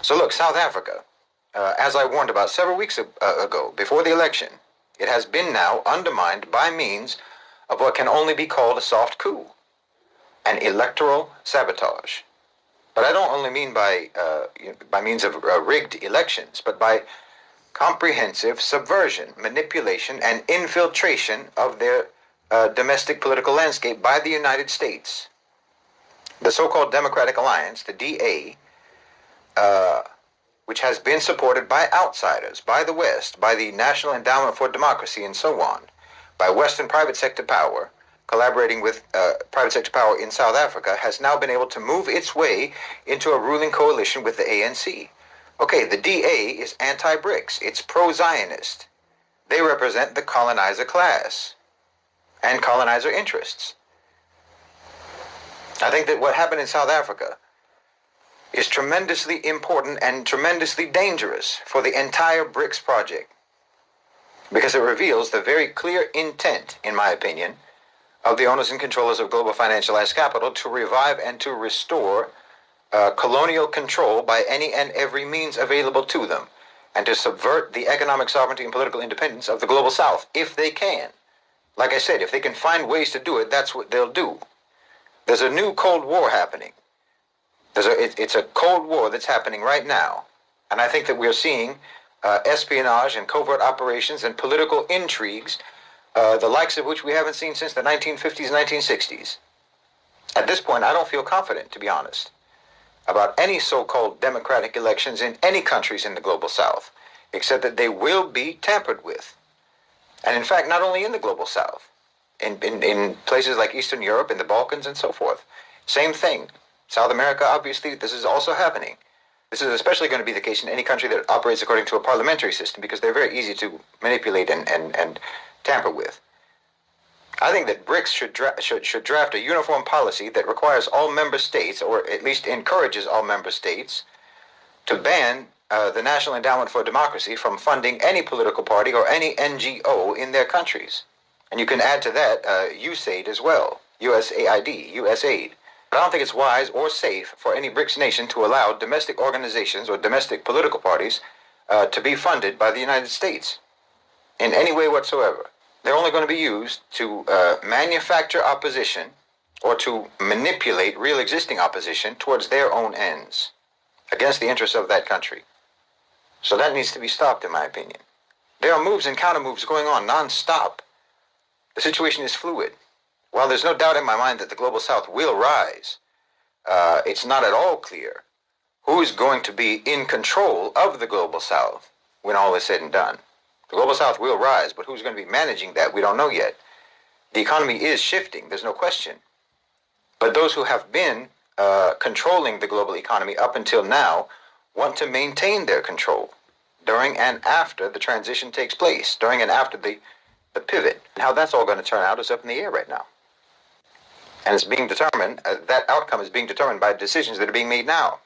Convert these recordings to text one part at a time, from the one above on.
So look, South Africa, as I warned about several weeks ago, before the election, it has been now undermined by means of what can only be called a soft coup, an electoral sabotage. But I don't only mean by means of rigged elections, but by comprehensive subversion, manipulation, and infiltration of their domestic political landscape by the United States. The so-called Democratic Alliance, the DA, which has been supported by outsiders, by the West, by the National Endowment for Democracy, and so on, by Western private sector power, collaborating with private sector power in South Africa, has now been able to move its way into a ruling coalition with the ANC. Okay, the DA is anti-BRICS. It's pro-Zionist. They represent the colonizer class and colonizer interests. I think that what happened in South Africa is tremendously important and tremendously dangerous for the entire BRICS project, because it reveals the very clear intent, in my opinion, of the owners and controllers of global financialized capital to revive and to restore colonial control by any and every means available to them, and to subvert the economic sovereignty and political independence of the global South, if they can. Like I said, if they can find ways to do it, that's what they'll do. There's a new Cold War happening. It's a Cold War that's happening right now. And I think that we're seeing espionage and covert operations and political intrigues, the likes of which we haven't seen since the 1950s, 1960s. At this point, I don't feel confident, to be honest, about any so-called democratic elections in any countries in the global South, except that they will be tampered with. And in fact, not only in the global South, in places like Eastern Europe, in the Balkans, and so forth. Same thing. South America, obviously, this is also happening. This is especially going to be the case in any country that operates according to a parliamentary system, because they're very easy to manipulate and tamper with. I think that BRICS should draft a uniform policy that requires all member states, or at least encourages all member states, to ban the National Endowment for Democracy from funding any political party or any NGO in their countries. And you can add to that USAID as well, USAID. But I don't think it's wise or safe for any BRICS nation to allow domestic organizations or domestic political parties to be funded by the United States in any way whatsoever. They're only going to be used to manufacture opposition or to manipulate real existing opposition towards their own ends, against the interests of that country. So that needs to be stopped, in my opinion. There are moves and counter-moves going on non-stop. The situation is fluid. While there's no doubt in my mind that the global South will rise, it's not at all clear who is going to be in control of the global South when all is said and done. The global South will rise, but who's going to be managing that, we don't know yet. The economy is shifting, there's no question. But those who have been controlling the global economy up until now want to maintain their control during and after the transition takes place, during and after the pivot. And how that's all going to turn out is up in the air right now. And it's being determined, that outcome is being determined by decisions that are being made now.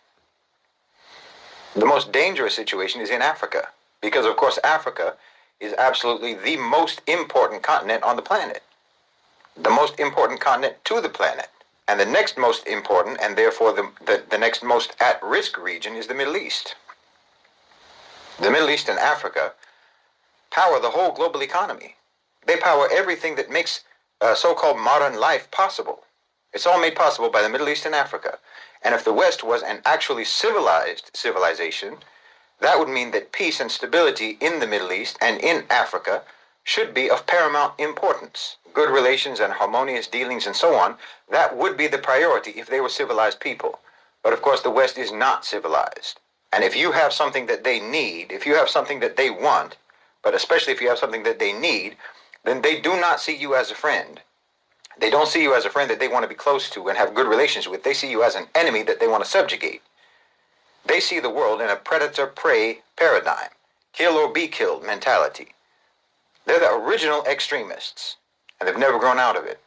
The most dangerous situation is in Africa, because of course Africa is absolutely the most important continent on the planet. The most important continent to the planet. And the next most important, and therefore the next most at-risk region, is the Middle East. The Middle East and Africa power the whole global economy. They power everything that makes so-called modern life possible. It's all made possible by the Middle East and Africa. And if the West was an actually civilized civilization, that would mean that peace and stability in the Middle East and in Africa should be of paramount importance. Good relations and harmonious dealings and so on, that would be the priority if they were civilized people. But of course the West is not civilized. And if you have something that they need, if you have something that they want, but especially if you have something that they need, then they do not see you as a friend. They don't see you as a friend that they want to be close to and have good relations with. They see you as an enemy that they want to subjugate. They see the world in a predator-prey paradigm, kill or be killed mentality. They're the original extremists, and they've never grown out of it.